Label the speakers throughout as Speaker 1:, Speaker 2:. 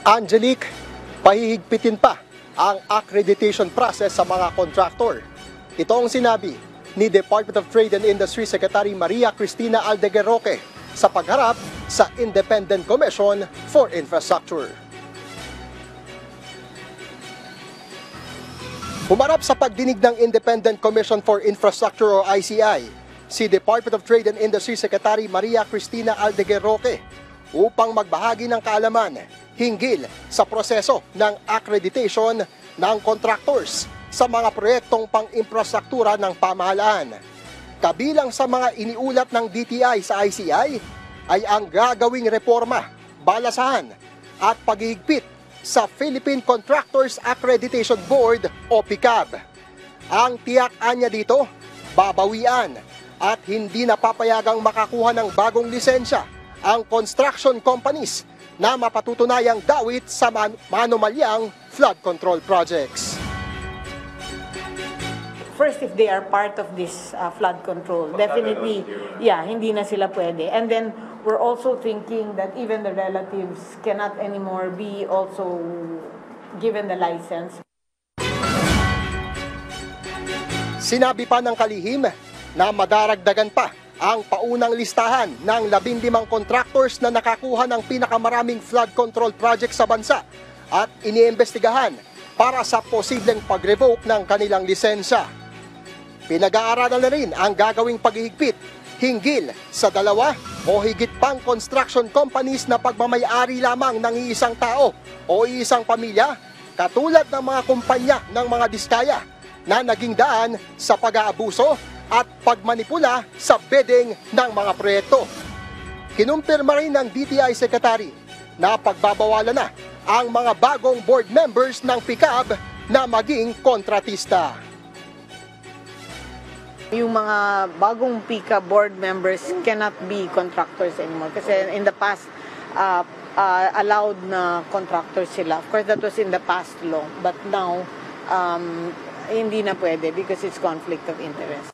Speaker 1: Angelique, pahihigpitin pa ang accreditation process sa mga contractor. Ito ang sinabi ni Department of Trade and Industry Secretary Maria Cristina Aldeguerroque sa pagharap sa Independent Commission for Infrastructure. Humarap sa pagdinig ng Independent Commission for Infrastructure o ICI, si Department of Trade and Industry Secretary Maria Cristina Aldeguerroque upang magbahagi ng kaalaman hinggil sa proseso ng accreditation ng contractors sa mga proyektong pang-infrastruktura ng pamahalaan. Kabilang sa mga iniulat ng DTI sa ICI ay ang gagawing reforma, balasahan at paghihigpit sa Philippine Contractors Accreditation Board o PICAB. Ang tiyak-an niya dito, babawian at hindi napapayagang makakuha ng bagong lisensya ang construction companies na mapatutunayang dawit sa manumalyang flood control projects.
Speaker 2: First, if they are part of this flood control, definitely, hindi na sila pwede. And then, we're also thinking that even the relatives cannot anymore be also given the license.
Speaker 1: Sinabi pa ng kalihim na madaragdagan pa ang paunang listahan ng 15 contractors na nakakuha ng pinakamaraming flood control project sa bansa at iniimbestigahan para sa posibleng pag-revoke ng kanilang lisensya. Pinag-aaralan na rin ang gagawing paghihigpit hinggil sa 2 o higit pang construction companies na pagmamay-ari lamang ng iisang tao o iisang pamilya, katulad ng mga kumpanya ng mga diskaya na naging daan sa pag-aabuso at pagmanipula sa bidding ng mga proyekto. Kinumpirma rin ng DTI Secretary na pagbabawalan na ang mga bagong board members ng PICAB na maging kontratista.
Speaker 2: Yung mga bagong PICA board members cannot be contractors anymore. Kasi in the past, allowed na contractors sila. Of course, that was in the past law. But now, hindi na pwede because it's conflict of interest.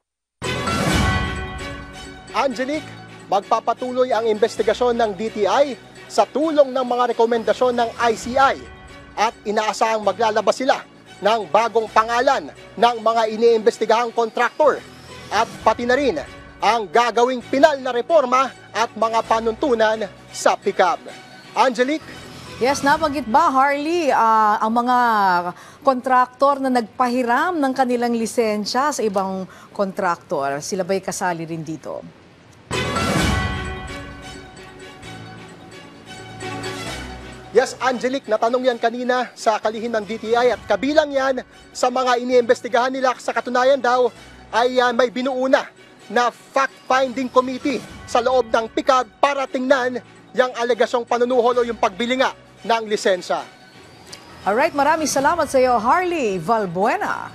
Speaker 1: Angelique, magpapatuloy ang investigasyon ng DTI sa tulong ng mga rekomendasyon ng ICI at inaasahang maglalabas sila ng bagong pangalan ng mga iniimbestigahang kontraktor at pati na rin ang gagawing pinal na reforma at mga panuntunan sa PICAB. Angelique?
Speaker 3: Yes, nabanggit ba, Harley, ang mga kontraktor na nagpahiram ng kanilang lisensya sa ibang kontraktor, sila ba'y kasali rin dito?
Speaker 1: Yes, Angelique, natanong yan kanina sa kalihim ng DTI at kabilang yan sa mga iniimbestigahan nila. Sa katunayan daw ay may binuuna na fact-finding committee sa loob ng PICAB para tingnan yung alegasyong panunuhol o yung pagbili nga ng lisensya.
Speaker 3: Alright, maraming salamat sa iyo, Harley Valbuena.